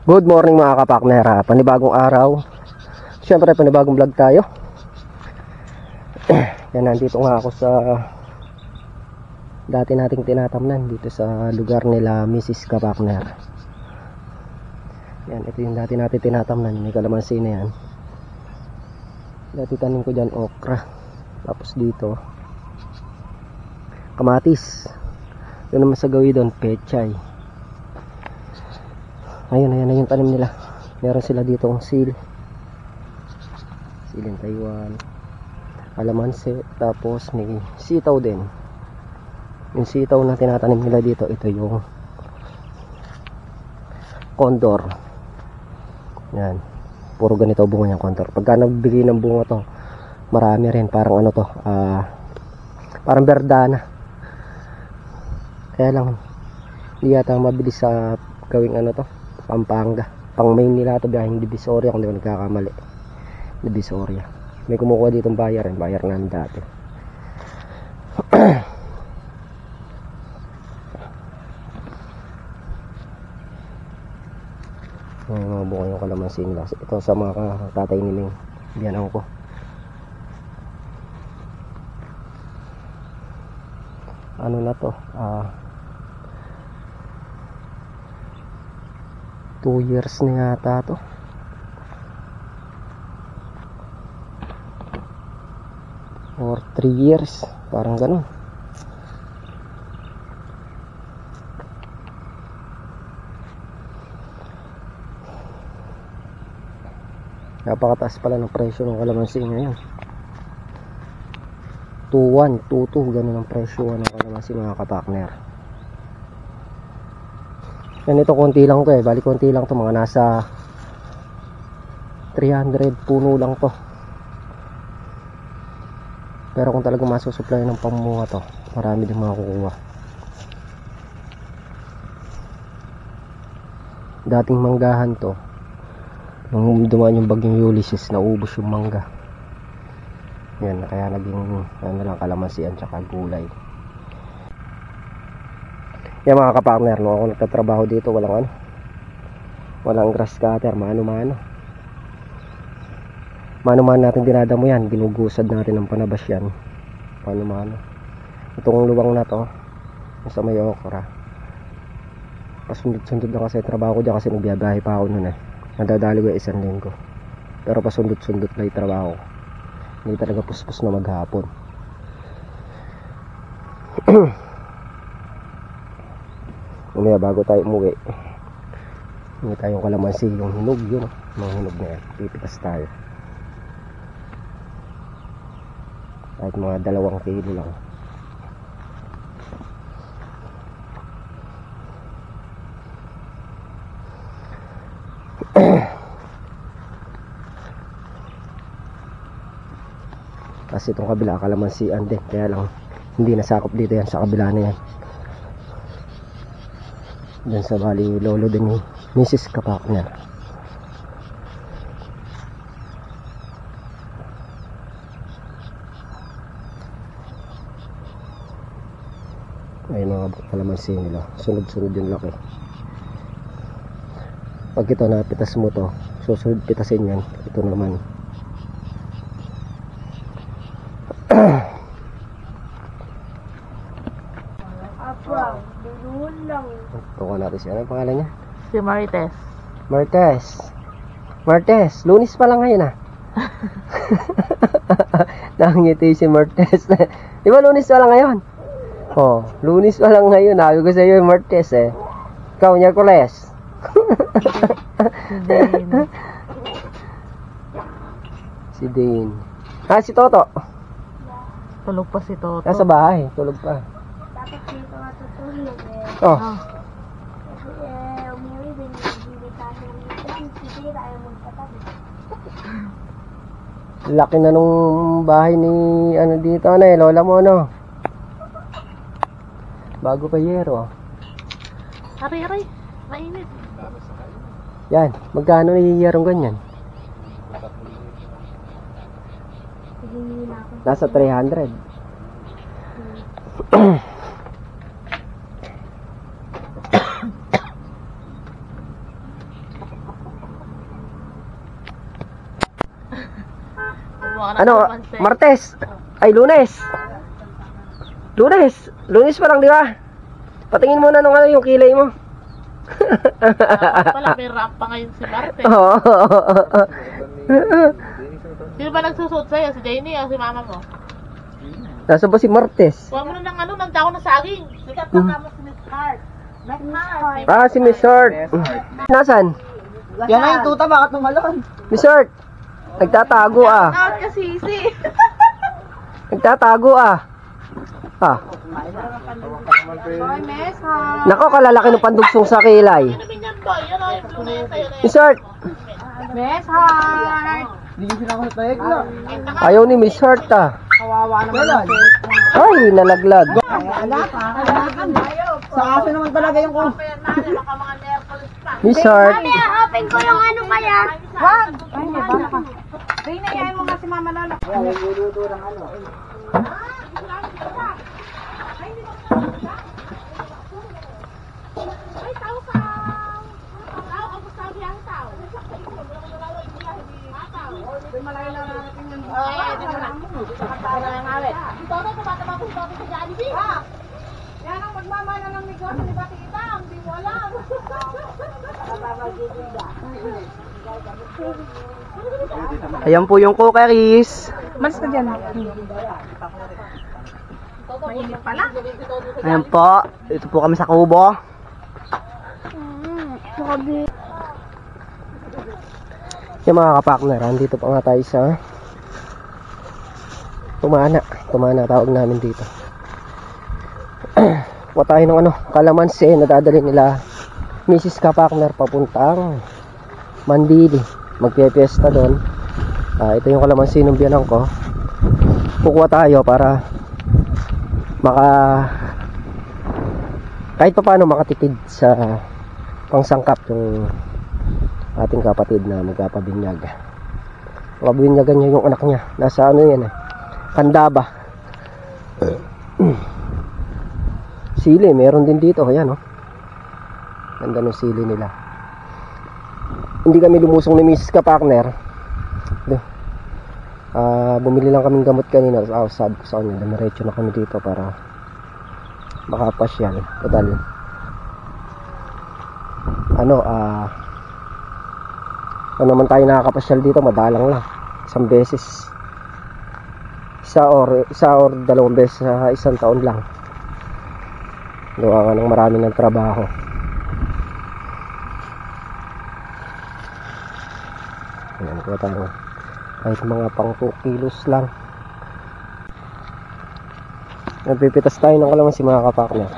Good morning mga kapakner, panibagong araw. Siyempre panibagong vlog tayo. Yan, nandito nga ako sa dati nating tinatamnan dito sa lugar nila Mrs. Kapakner. Yan, ito yung dati natin tinatamnan. May kalamansi na yan. Dati tanim ko dyan okra. Tapos dito kamatis. Doon naman sa gawin doon pechay. Ayun yung tanim nila. Meron sila dito ang silin Taiwan, kalamansi, tapos may sitaw din. Yung sitaw na tinatanim nila dito, ito yung condor. Yan, puro ganito bunga niyang condor. Pagka nagbigay ng bunga to, marami rin. Parang ano to, parang berdana. Kaya lang hindi yata mabilis sa gawing ano to, Pampanga. Pang main nila ito biyaheng Divisoria kung di ko nagkakamali. Divisoria. May kumukuha ditong bayar rin. Bayar namin dati. May mga buka yung kalamansi nila. Ito sa mga tatay niling biyanan ko. Ano na to? 2 years na yata to. Or 3 years, parang ganun. Napakataas pala ng presyo ng kalamansi ngayon. 2.1, 2.2, ganun ang presyo ng kalamansi mga kapakner. Yan, ito konti lang to bali konti lang to, mga nasa 300 puno lang to. Pero kung talagang masusupply ng pamunga to, marami din makukuha. Dating manggahan to, nung dumaan yung bagyong Ulysses, naubos yung mangga. Yan, kaya naging ano lang, kalamansi at saka gulay. Yan mga kapakner, no, ako nagtatrabaho dito, walang grass cutter, mano-mano natin dinadamo yan, ginugusad natin ng panabas yan, mano-mano. Itong luwang na to, sa may okra, pasundot-sundot na kasi trabaho ko dyan, kasi nagbiyabahe pa ako nun nadadali ko 1 linggo, pero pasundot-sundot na yung trabaho, hindi talaga puspos na maghapon. Umaya bago tayo umuwi, hindi tayong kalamansi, yung hinog yun, mga hinog na yan, pipitas tayo kahit mga 2 kilo lang. Kasi itong kabila kalamansian din, kaya lang hindi nasakop dito yan sa kabila na yan. Diyan sa bali lolo din ni Mrs. Kapakner. Ay mga kalamansi nila, sunod-sunod yung laki. Pag ito napitas mo to, susunod pitasin yan, ito naman. Tukan natin siya. Ano pangalan niya? Si Marites. Martes, Lunes pa lang ngayon Nakangiti si Martes. Di ba Lunes pa lang ngayon? Oh, Lunes pa lang ngayon. Sabi ko sa iyo Martes Ikaw niya kules. Si Dane. Si Toto. Tulog pa si Toto. Nasa bahay, tulog pa. Dapat dito matutulog Oh. Umuwi din, bibili tayo dito. Hindi tayo magkatabi. Laki na nung bahay ni dito lola mo bago pa yero. Aray, mainit. Yan, magkano niyerong ganyan? Nasa 300. Ano? Martes? Ay, Lunes. Lunes pa lang, di ba? Patingin muna nung ano yung kilay mo. Pala, may ramp pa ngayon si Marte. Oo. Sino ba nagsusuot sa'yo? Si Janie o si mama mo? Nasa ba si Martes? Huwag mo na ng ng tao na saging. Sikat pa kamo si Miss Hart. Miss Hart. Ah, si Miss Hart. Nasaan? Yan na yung tuta, bakit tumalon? Miss Hart. Nagtatago ah. Out ka sisi. Nagtatago ah. Ah. Hoy, Miss Hart. Nako, kalalaki ng pandugsong sa kilay. Ano minyan boy? Yan o, yung blue na yan sa'yo na Miss Hart. Miss Hart. Hindi ko sila sa tayag na. Ayaw ni Miss Hart ah. Kawawa naman. Ay, nalaglag. Sa aso naman talaga yung kung. Baka mga nervous pa. Miss Hart. Open ko yung ano kaya. Wag. Ay, may bala ka. Rina, yayin mo nga si Mama Lola. Niluluto ng ano. Ay, tao ka. Tao, ako sabi ang tao. Malayo na natin yung Ay, di mo na. Nakatala na namin. Toto, tumatama ko sa si Jollibee. Yan ang magmamana ng negosyo ni Bati Itang. Hindi mo alam. Ayan po yung cookies. Mas ka dyan. Mainit pala. Ayan po. Ito po kami sa kubo. Yung mga kapartner, andito pa nga tayo sa Tumana tawag namin dito. Kuha tayo ng ano, kalamansi na dadali nila Mrs. Kapartner papuntang Mandili. Magpipiesta doon. Ito yung kalamansi ng biyanang ko. Kukuha tayo para kahit pa paano makatipid sa pangsangkap yung ating kapatid na magkapabinyag. Mabinyagan niya yung anak niya. Nasa ano yan eh, Candaba. Sili, meron din dito. Ayan oh. Ganda ng sili nila. Hindi kami lumusong ni Mrs. Kapartner. Bumili lang kaming gamot kanina. Sabi ko sa kanya, dumiretso na kami dito para makapasyal. Total kung naman tayo nakakapasyal dito, madalang lang. Isang beses. Isa or dalawang beses sa isang taon lang. Gawa nga ng marami ng trabaho. Ayan, kuha tayo. Kahit mga pang 2 kilos lang. Nagpipitas tayo ng kalamansi mga kapartner.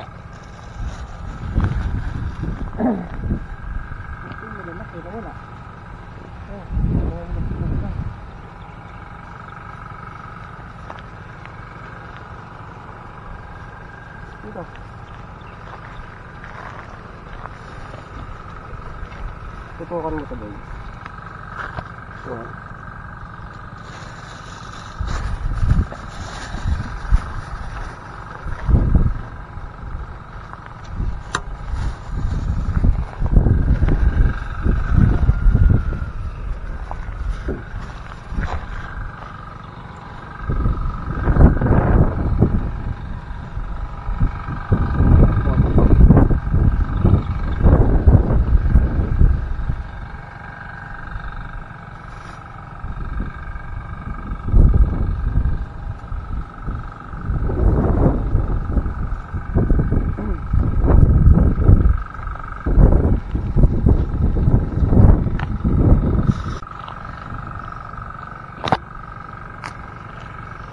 Tutukan mo ito boy.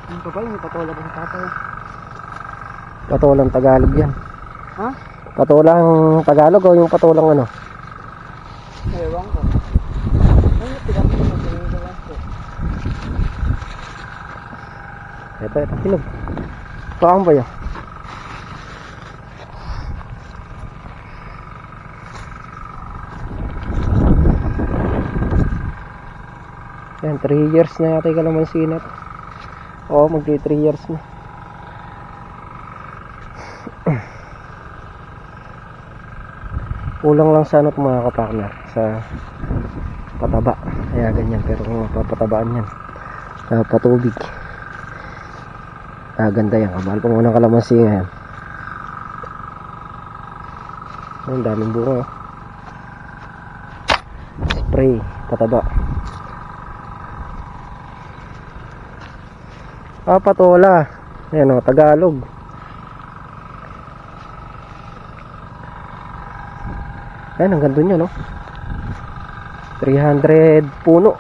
Ano ba yung patola ba sa tatay? Patolang Tagalog yan. Ha? Patolang Tagalog o yung patolang ano? Ewan ko. Ay, tigang mo na po. Ito, hinog. Saan ba yan? Yan, 3 years na yata yung kalamansi na. Oo, magti 3 years na. Kulang lang sa ano mga kapartner, sa pataba. Kaya ganyan, pero kung mapapatabaan yan, patubig. Ganda yan. Kamahal pa muna ng kalamansi ngayon. Ang daming bunga. Spray, pataba. Patola. Ayan o, Tagalog. Ayan, ang ganda niya, no? 300 puno.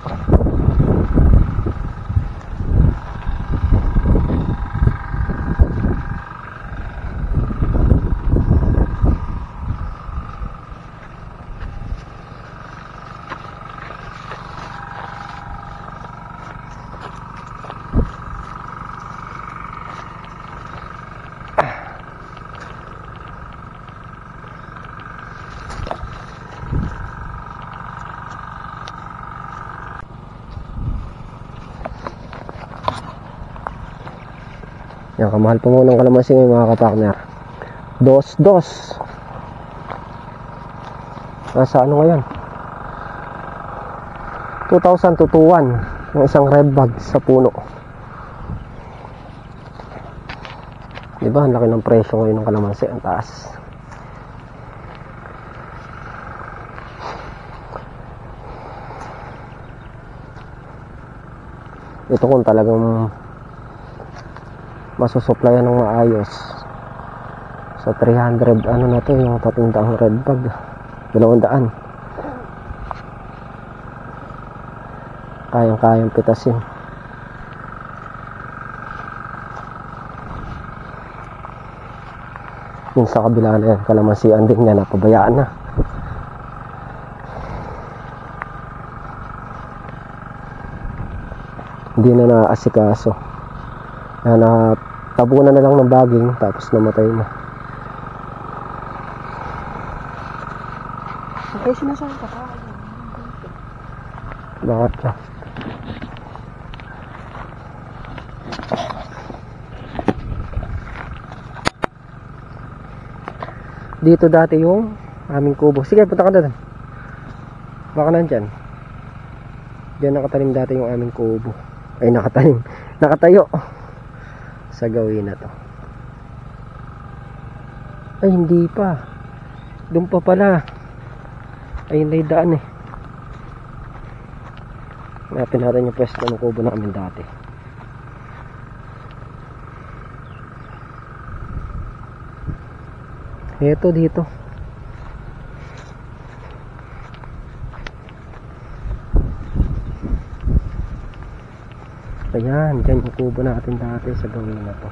Yan, kamahal pa muna ng kalamansi ngayon mga kapakner. Dos. Nasa ano ngayon? 2,000 to 2,100 yung isang red bag sa puno. Diba, ang laki ng presyo ngayon ng kalamansi. Ang taas. Ito kung talagang masusuplayan ng maayos sa 300 ano na to, yung 300 red bag, 200 kayang pitasin. Yung sa kabila na yan, kalamansian din niya, napabayaan na. Hindi na naasikaso, tabunan na lang ng baging tapos namatay na. Okay, sinasabi ka pa. Bakit ka? Dito dati yung aming kubo. Sige, punta ka doon. Baka nandyan. Diyan nakatanim dati yung aming kubo. Ay, nakatayo sa gawin na to. Ay, hindi pa. Doon pa pala. Ay, hindi daan eh. Hanapin natin yung pwesto ng kubo namin dati. Ito dito. Ayan, dyan yung kubo natin dati sa gawin na to.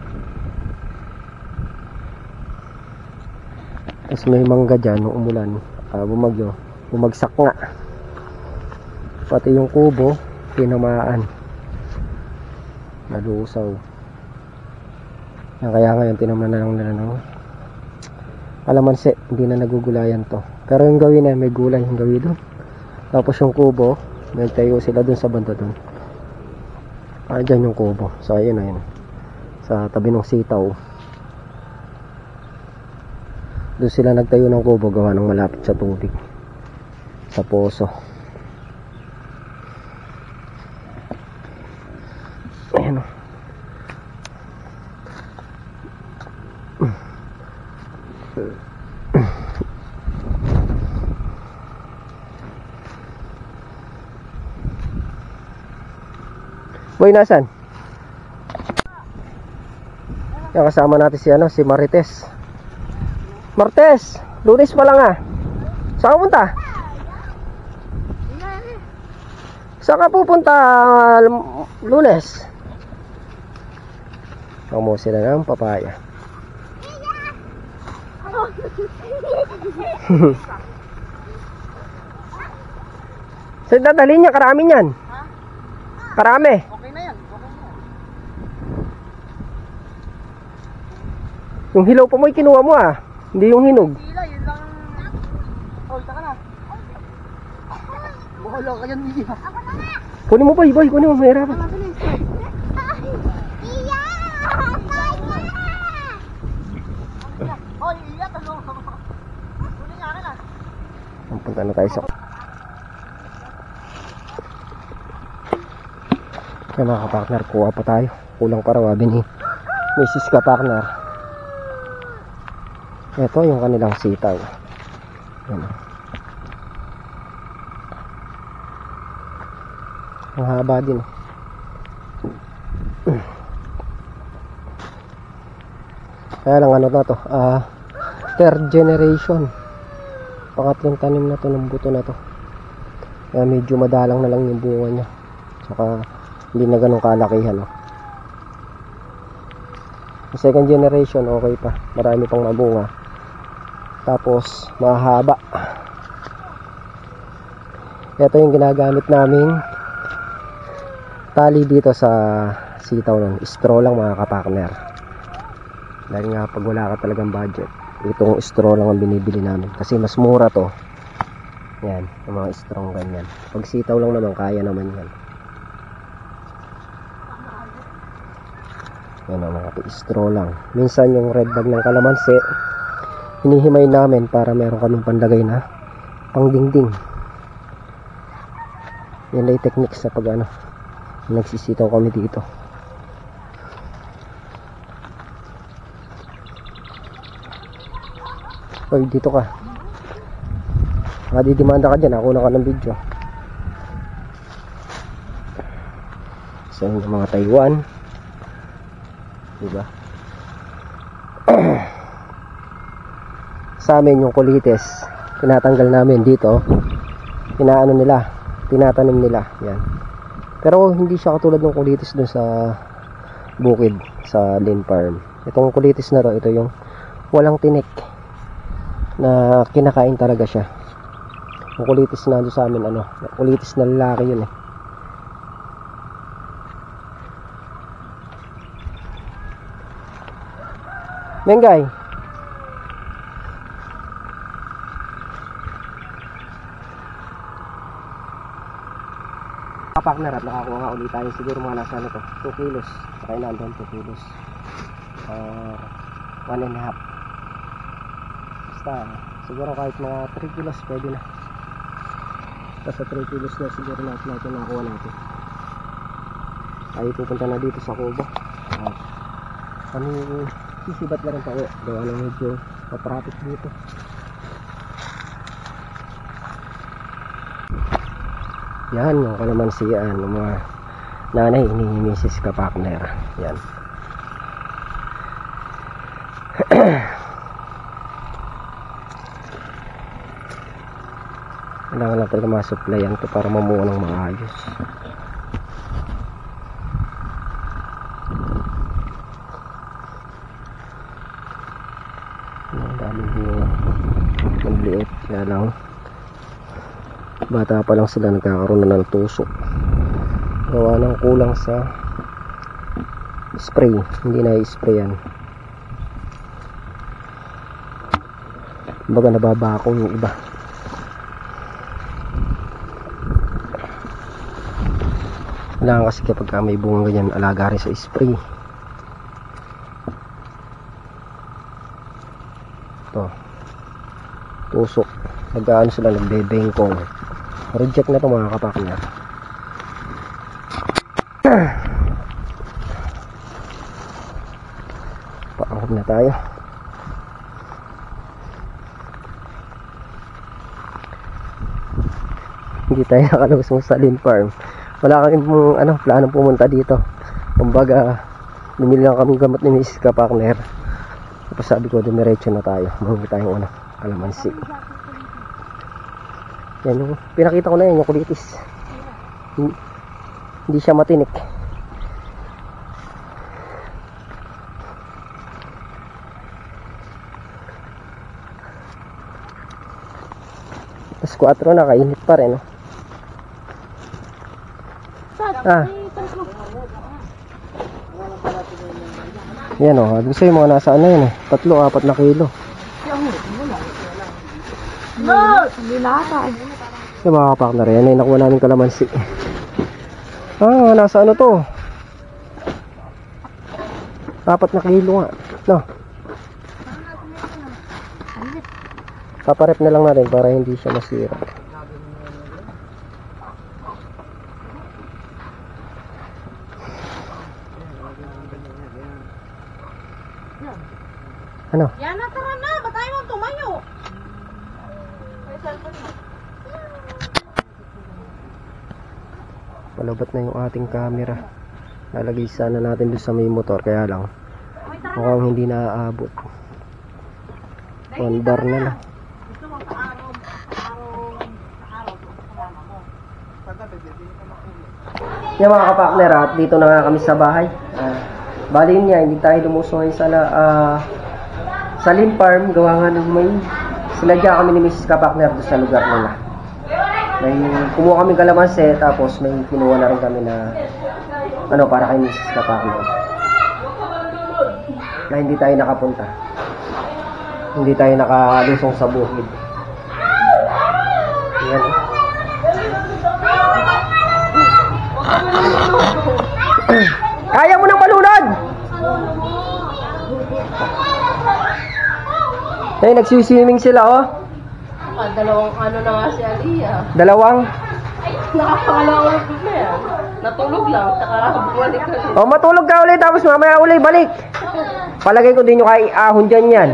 Tapos may mangga dyan nung umulan, bumagyo, bumagsak nga. Pati yung kubo tinamaan, nalusaw. Yan, kaya ngayon tinaman na lang nila ng kalamansi, hindi na nagugulayan to. Pero yung gawin na may gulay yung gawin doon. Tapos yung kubo, may tayo sila doon sa banda doon. Dyan yung kubo. So ayun na yun, sa tabi ng sitaw. Doon sila nagtayo ng kubo, gawa ng malapit sa tubig, sa poso. Ayan o. Boy, nasan? Yan, kasama natin si Marites. Martes, Lunes pa lang ah. Saan ka punta? Saan ka pupunta Lunes? Kamo sila ng papaya. Saan dadalhin niya? Karami niyan. Karami. Okay na yan. Okay na. Yung hilaw pa mo kinuha mo ah. Hindi yung hinog. Sila, yun lang. Oh, taka na. Bahala ka yan, Mia. Kunin mo boy, kunin mo. Mahirapan. Oh, iya, tanong. Kunin nga na. Punta na tayo sa Kaya mga kapartner, kuha pa tayo. Kulang pa raw, sabi ni Mrs. kapartner. Ito yung kanilang sitaw. Yan. Ang haba din. Kaya lang ano na to, third generation. Pangatlong tanim na to ng buto na to. Kaya medyo madalang na lang yung bunga niya. Saka hindi na ganun kalakihan, no? Yung second generation okay pa, marami pang mabunga. Tapos mahaba. Ito yung ginagamit naming tali dito sa sitaw nun. Straw lang mga kapartner. Dahil nga pag wala ka talagang budget, itong straw lang ang binibili namin. Kasi mas mura to. Yan, yung mga straw ganyan. Pag sitaw lang naman, kaya naman yan. Yan o mga straw lang. Minsan yung red bag ng kalamansi, hinihimay namin para meron kaming pandagay na pangdingding. Yan ay technique sa pag ano, nagsisitaw kami dito. Oy, dito ka. Didimanda ka dyan, ako na ka ng video. Sa yung mga Taiwan, diba? Sa amin yung kulitis, tinatanggal namin dito. Inaano nila, tinatanim nila. Yan. Pero hindi siya katulad ng kulitis dun sa bukid, sa Lin Farm. Itong kulitis na to, ito yung walang tinik, na kinakain talaga siya. Yung kulitis na doon sa amin, ano, kulitis na lalaki yun eh. Mengay, partner, at nakakuha nga ulit tayo siguro mga nasa ano to, 2 kilos. Saka nandun 2 kilos, 1.5. Basta siguro kahit mga 3 kilos pwede na. Basta 3 kilos na siguro natin nakuha natin. Tayo pupunta na dito sa Kubo. Kami sisibat na rin pa uwi. Gawa na medyo patraffic dito. Yan yung kalamansian ng mga nanay ni Mrs. kapartner. Yan. Kailangan lang talaga ma-supplyan to para mamuo ng maayos. Ang daming bunga. Magliit. Kaya lang bata pa lang sila nagkakaroon na ng tusok. Gawa ng kulang sa spray. Hindi na i-sprayan. Baga nababako yung iba. Kailangan kasi kapag may bunga ganyan, alaga rin sa spray. Ito, tusok. Nag-ano sila, nagbebengkong. Reject na ito mga kapartner. Paangkop na tayo. Hindi tayo nakalabas mo sa Lin Farm. Wala kami planong pumunta dito. Kumbaga, bumili lang kami gamot ni Mrs. kapartner. Tapos sabi ko, dumiretso na tayo. Mahuli tayong kalamansi. Yan yung pinakita ko na yan, yung kulitis. Hindi siya matinik. Tapos 4 na, kainit pa rin. Yan o, gusto yung mga nasa yan 3-4 na kilo. Hindi nata. Yung mga kapartner, yan ay nakuha namin kalamansi. Nasa to? 4 na kilo nga. No. Paparep na lang natin para hindi siya masira. Ano? Yan na, tara na. Ba't tayo mong tumayo? Malabat na yung ating camera. Lalagay sana natin doon sa may motor. Kaya lang, mukhang hindi naaabot. One bar na lang. Gusto mo sa araw doon sa mama mo. Yan mga kapakner, at dito na nga kami sa bahay. Bali yun nga, hindi tayo lumusong ngayon sa Lynn Farm. Gawa nga ng may sinadya kami ni Mrs. Kapakner doon sa lugar nila. May kumuha kami kalamansi, tapos may kinuha na rin kami na ano para kay Mrs. Kapakner. Na hindi tayo nakapunta. Hindi tayo nakalusong sa bukid. Yan. Kaya mo nang malunod! Eh, nagsiswimming sila, oh. Dalawang ano na nga si Aliyah. Dalawang. Nakapangalawang ulit na yan. Natulog lang, saka bumalik ka din. Oh, matulog ka ulit, tapos mamaya ulit, balik. Palagay ko din yung ahon dyan yan.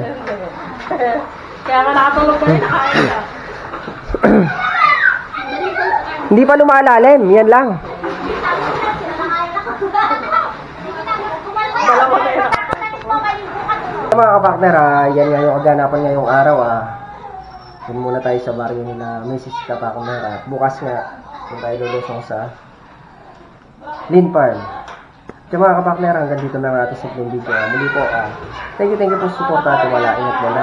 Kaya nga nakatulog ka rin, nakain ka. Hindi pa lumalalim, yan lang. Dalawa na yun. Mga kapakner, yan nga yung kaganapan ngayong araw. Yun muna tayo sa baryo nila Mrs. Kapakner. At bukas nga, kung tayo lulusong sa Lynn Farm. Kaya mga kapakner, hanggang dito na natin sa video. Muli po, thank you po sa support at wala. Ingat mo na.